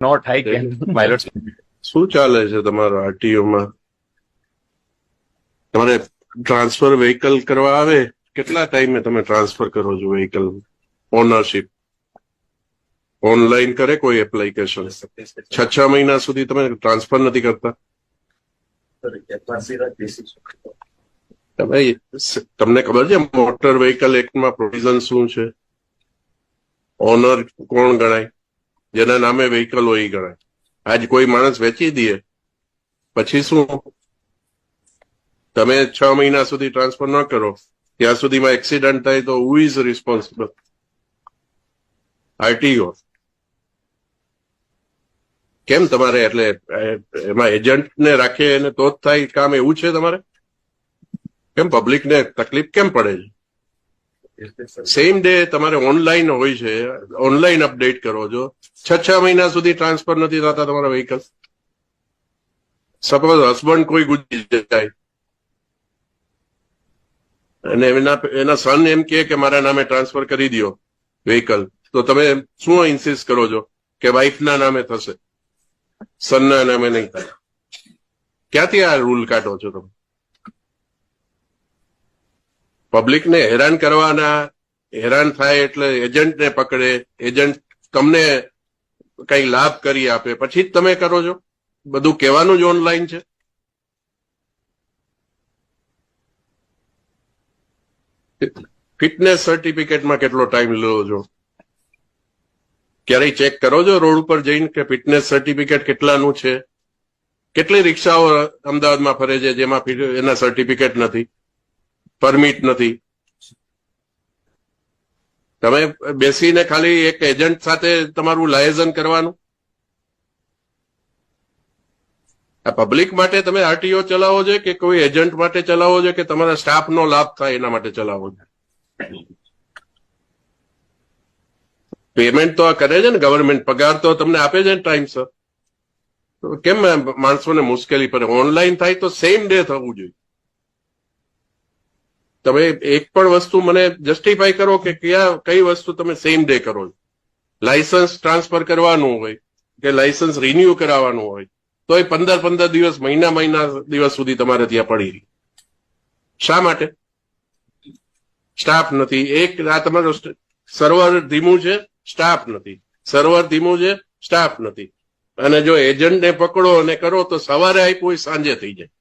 Not I can, my lord. શું ચાલે છે તમારા આરટીઓમાં? તમારે ટ્રાન્સફર વ્હીકલ કરવા આવે કેટલા ટાઈમે તમે ટ્રાન્સફર કરો છો વ્હીકલ? ઓનરશિપ ઓનલાઈન કરે કોઈ એપ્લિકેશન? 6 મહિના સુધી તમે ટ્રાન્સફર નથી કરતા? તમને ખબર છે મોટર વ્હીકલ એક્ટમાં પ્રોવિઝન શું છે? ઓનર કોણ ગણાય? જેના નામે વ્હીકલ હોય એ ગણાય. આજ કોઈ માણસ વેચી દે પછી શું? તમે 6 મહિના સુધી ટ્રાન્સફર ન કરો ત્યાં સુધીમાં એક્સિડન્ટ થાય તો હુ ઇઝ રિસ્પોન્સિબલ? આરટીઓ. કેમ તમારે એટલે એમાં એજન્ટને રાખે અને તો જ થાય કામ, એવું છે તમારે? કેમ પબ્લિકને તકલીફ કેમ પડે છે? સેમ ડે તમારે ઓનલાઈન હોય છે, ઓનલાઈન અપડેટ કરો છો. 6 મહિના સુધી ટ્રાન્સફર નથી થતા તમારા વ્હીકલ. સપોઝ હસબન્ડ કોઈ ગુજરી જાય અને એના સન એમ કે મારા નામે ટ્રાન્સફર કરી દો વ્હીકલ, તો તમે શું ઇન્સિસ્ટ કરો છો કે વાઇફના નામે થશે, સનના નામે નહીં થાય? ક્યાંથી આ રૂલ કાઢો છો તમે? પબ્લિકને હેરાન કરવાના, હેરાન થાય એટલે એજન્ટને પકડે, એજન્ટ તમને કઈ લાભ કરી આપે પછી જ તમે કરો છો. બધું કહેવાનું જ ઓનલાઈન છે. ફિટનેસ સર્ટિફિકેટમાં કેટલો ટાઈમ લો છો? ક્યારેય ચેક કરો છો રોડ ઉપર જઈને કે ફિટનેસ સર્ટિફિકેટ કેટલાનું છે? કેટલી રિક્ષાઓ અમદાવાદમાં ફરે છે જેમાં એના સર્ટિફિકેટ નથી, પરમિટ નથી? તમે બેસીને ખાલી એક એજન્ટ સાથે તમારું લાયઝન કરવાનું? આ પબ્લિક માટે તમે આરટીઓ ચલાવો છો કે કોઈ એજન્ટ માટે ચલાવો છો કે તમારા સ્ટાફનો લાભ થાય એના માટે ચલાવો છો? પેમેન્ટ તો આ કરે છે ને ગવર્મેન્ટ, પગાર તો તમને આપે છે ને ટાઈમસર. તો કેમ માણસોને મુશ્કેલી પડે? ઓનલાઈન થાય તો સેમ ડે થવું જોઈએ. તમે એક પણ વસ્તુ મને જસ્ટિફાઈ કરો કે કઈ વસ્તુ તમે સેમ ડે કરો છો? લાયસન્સ ટ્રાન્સફર કરવાનું હોય કે લાયસન્સ રિન્યુ કરાવવાનું હોય તો એ 15 દિવસ, મહિના દિવસ સુધી તમારે ત્યાં પડી રહી. શા માટે? સ્ટાફ નથી. એક આ તમારો સર્વર ધીમું છે, સ્ટાફ નથી. સર્વર ધીમું છે, સ્ટાફ નથી. અને જો એજન્ટને પકડો અને કરો તો સવારે આપ્યું હોય સાંજે થઈ જાય.